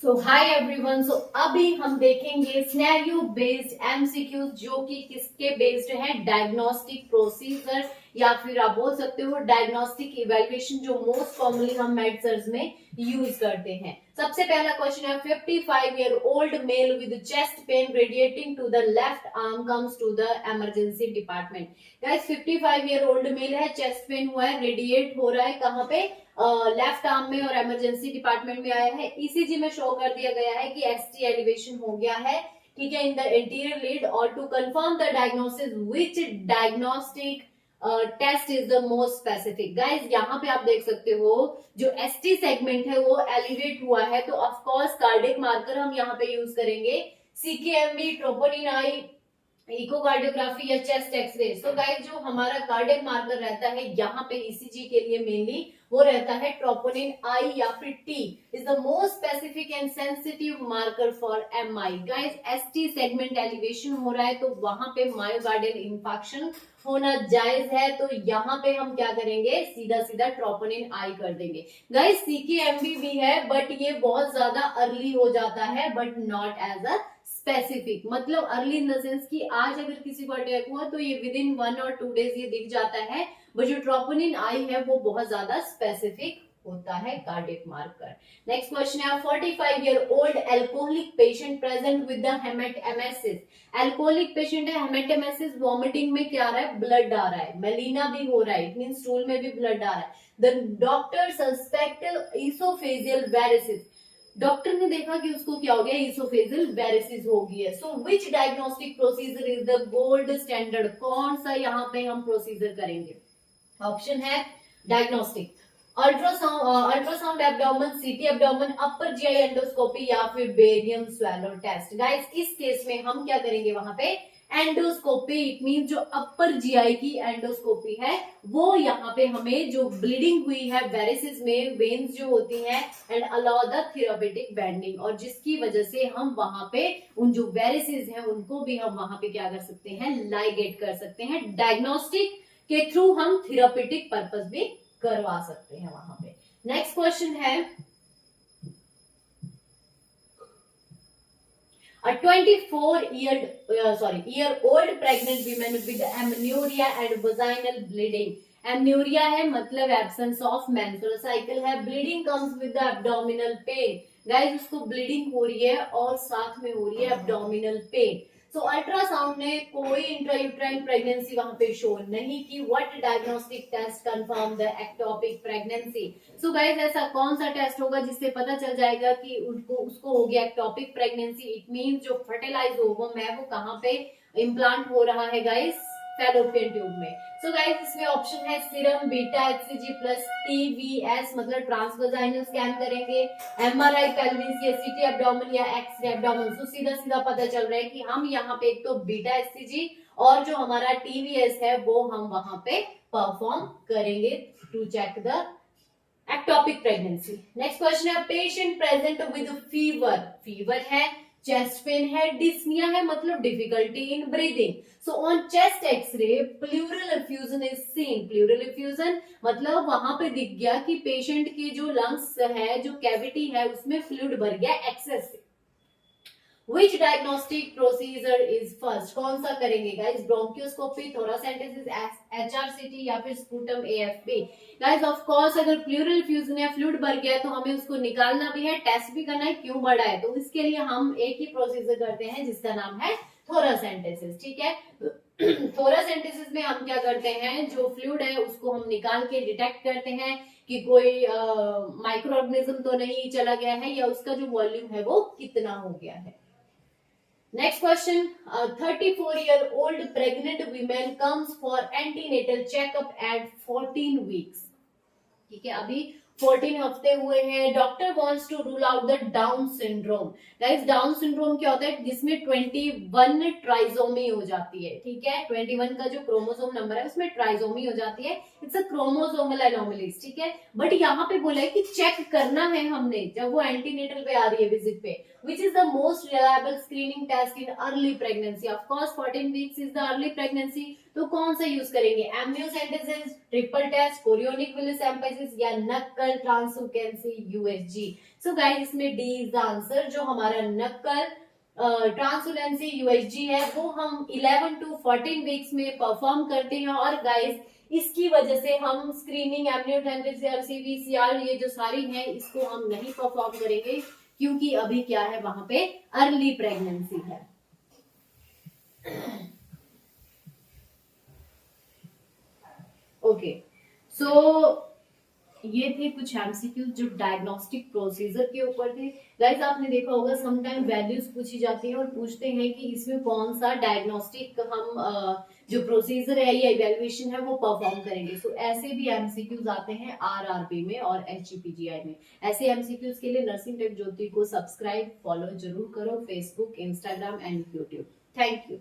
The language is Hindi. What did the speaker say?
सो हाय एवरीवन। सो अभी हम देखेंगे सिनेरियो बेस्ड एमसीक्यूज जो कि किसके बेस्ड है, डायग्नोस्टिक प्रोसीजर या फिर आप बोल सकते हो डायग्नोस्टिक इवेल्युएशन जो मोस्ट कॉमनली हम मेडिसिन में यूज करते हैं। सबसे पहला क्वेश्चन है 55 year old male with chest pain radiating to the left arm comes to the emergency department. Guys 55 year old male है, चेस्ट पेन हुआ है, रेडिएट हो रहा है कहाँ पे, लेफ्ट आर्म में और इमरजेंसी डिपार्टमेंट में आया है। ईसीजी में शो कर दिया गया है कि एसटी एलिवेशन हो गया है, ठीक है, इन द एंटीरियर लीड। और to confirm the diagnosis which diagnostic test is the most specific. Guys यहाँ पे आप देख सकते हो जो एसटी सेगमेंट है वो एलिवेट हुआ है, तो ऑफ कोर्स कार्डिक मार्कर हम यहाँ पे यूज करेंगे, सीकेएमबी, ट्रोपोनिन आई, इकोकार्डियोग्राफी या चेस्ट एक्सरे। सो गाइस जो हमारा कार्डियक मार्कर रहता है यहाँ पे ईसीजी के लिए मेनली वो रहता है ट्रोपोनिन आई या फिर T is the most specific and sensitive marker for MI. Guys ST segment elevation हो रहा है तो वहां पे मायोकार्डियल इंफाक्शन होना जायज है, तो यहाँ पे हम क्या करेंगे, सीधा सीधा ट्रोपोनिन आई कर देंगे। गाइस सीकेएमबी भी है बट ये बहुत ज्यादा अर्ली हो जाता है, but not as a specific. मतलब अर्ली इन द सेंस कि आज अगर किसी को अटैक हुआ तो ये विद इन 1 और 2 डेज ये दिख जाता है, बट जो ट्रोपोनिन आई है वो बहुत ज्यादा स्पेसिफिक होता है कार्डियक मार्कर। नेक्स्ट क्वेश्चन है 45 year old alcoholic patient present with the haematemesis. Alcoholic patient है, हेमेटेमेसिस, वॉमिटिंग में क्या आ रहा है, ब्लड आ रहा है, मेलिना भी हो रहा है, इट मीन स्टूल में भी ब्लड आ रहा है। The doctor suspect oesophageal varices. Doctor ने देखा कि उसको क्या हो गया, इसोफेजियल वेरिसिस हो गई है। So which diagnostic procedure is the gold standard, कौन सा यहाँ पे हम प्रोसीजर करेंगे? ऑप्शन है diagnostic, ultrasound abdomen, CT abdomen, upper GI endoscopy या फिर बेरियम स्वेलो टेस्ट। गाइस इस केस में हम क्या करेंगे, वहां पे एंडोस्कोपी, इट मीन जो अपर जीआई की एंडोस्कोपी है वो यहाँ पे हमें जो ब्लीडिंग हुई है वेरिसिस में, वेन्स जो होती हैं, and allow the therapeutic bending, और जिसकी वजह से हम वहां पे उन जो वेरिसिस हैं उनको भी हम वहां पे क्या कर सकते हैं, लाइगेट कर सकते हैं। डायग्नोस्टिक के थ्रू हम थेरापेटिक पर्पस भी करवा सकते हैं वहां पे। नेक्स्ट क्वेश्चन है A 24-year-old pregnant woman with amenorrhea and vaginal bleeding. एमन्यूरिया है मतलब एब्सेंस ऑफ मेंस्ट्रुअल साइकिल है, bleeding comes with the abdominal pain. Guys उसको ब्लीडिंग हो रही है और साथ में हो रही है एब्डोमिनल पेन। सो अल्ट्रासाउंड ने कोई इंट्रायूट्राइन प्रेगनेंसी वहां पे शो नहीं की। What diagnostic test confirm the ectopic pregnancy? So guys ऐसा कौन सा टेस्ट होगा जिससे पता चल जाएगा कि उसको हो गया एक्टोपिक प्रेगनेंसी? इट मीन जो फर्टिलाइज ओवम है वो कहाँ पे इम्प्लांट हो रहा है गाइस, फैलोपियन ट्यूब में। सो गाइस इसमें ऑप्शन है serum, beta HCG plus TVS मतलब ट्रांसवेजाइनल स्कैन करेंगे, एमआरआई पेल्विस या सीटी एब्डोमेन या एक्सरे एब्डोमेन। सो सीधा सीधा पता चल रहा है कि हम यहाँ पे एक तो बीटा एचसीजी और जो हमारा टीवीएस है वो हम वहां पे परफॉर्म करेंगे to check the ectopic pregnancy. Next question है patient present with fever. Fever है, चेस्ट पेन है, डिस्निया है मतलब difficulty in breathing. So on chest X ray pleural effusion is seen. Pleural effusion मतलब वहां पे दिख गया कि पेशेंट की जो लंग्स है, जो कैविटी है उसमें फ्लूइड भर गया एक्सेस से। Which diagnostic procedure is first? कौन सा करेंगे गाइस, ब्रोंकियोस्कोपी, थोरासेंटेसिस, एचआरसीटी या फिर sputum AFP? Guys of course अगर प्लूरल फ्यूजन या फ्लूइड भर गया है तो हमें उसको निकालना भी है, टेस्ट भी करना है क्यों बढ़ा है, तो इसके लिए हम एक ही प्रोसीजर करते हैं जिसका नाम है थोरासेंटेसिस। ठीक है, थोरासेंटेसिस में हम क्या करते हैं, जो फ्लूइड है उसको हम निकाल के डिटेक्ट करते हैं कि कोई माइक्रो ऑर्गेनिज्म तो नहीं चला गया है या उसका जो वॉल्यूम है वो कितना हो गया है। Next question, 34-year-old pregnant woman comes for antenatal checkup at 14 weeks. ठीक है, अभी 14 हफ्ते हुए हैं। Doctor wants to rule out the Down syndrome. Guys Down syndrome क्या होता है, जिसमें 21 ट्राइजोमी हो जाती है। ठीक है, 21 का जो क्रोमोसोम नंबर है उसमें ट्राइजोमी हो जाती है, इट्स अ क्रोमोसोमल एनोमलीज। ठीक है, बट यहाँ पे बोला है कि चेक करना है हमने जब वो एंटीनेटल पे आ रही है विजिट पे, which is the most reliable screening test in early pregnancy. Of course 14 weeks is the early pregnancy, तो कौन सा यूज करेंगे, amniocentesis, triple test, chorionic villus emphasis या nuchal translucency USG. So guys इसमें डी इज द आंसर। जो हमारा नक्कल ट्रांसलूकेंसी यूएसजी है वो हम 11 to 14 वीक्स में परफॉर्म करते हैं। और गाइस इसकी वजह से हम स्क्रीनिंग, एम्नियोसेंटेसिस, सीवीसीआर ये जो सारी है इसको हम नहीं परफॉर्म करेंगे, क्योंकि अभी क्या है वहां पे अर्ली प्रेगनेंसी है। ओके, सो ये थे कुछ एमसीक्यूज जो डायग्नोस्टिक प्रोसीजर के ऊपर थे। गाइस आपने देखा होगा समटाइम वैल्यूज पूछी जाती है और पूछते हैं कि इसमें कौन सा डायग्नोस्टिक हम जो प्रोसीजर है या इवैल्यूएशन है वो परफॉर्म करेंगे। सो ऐसे भी एमसीक्यूज आते हैं आरआरबी में और एचजीपीजीआई में। ऐसे एमसीक्यूज के लिए नर्सिंग टेक ज्योति को सब्सक्राइब, फॉलो जरूर करो, Facebook, Instagram and YouTube. Thank you.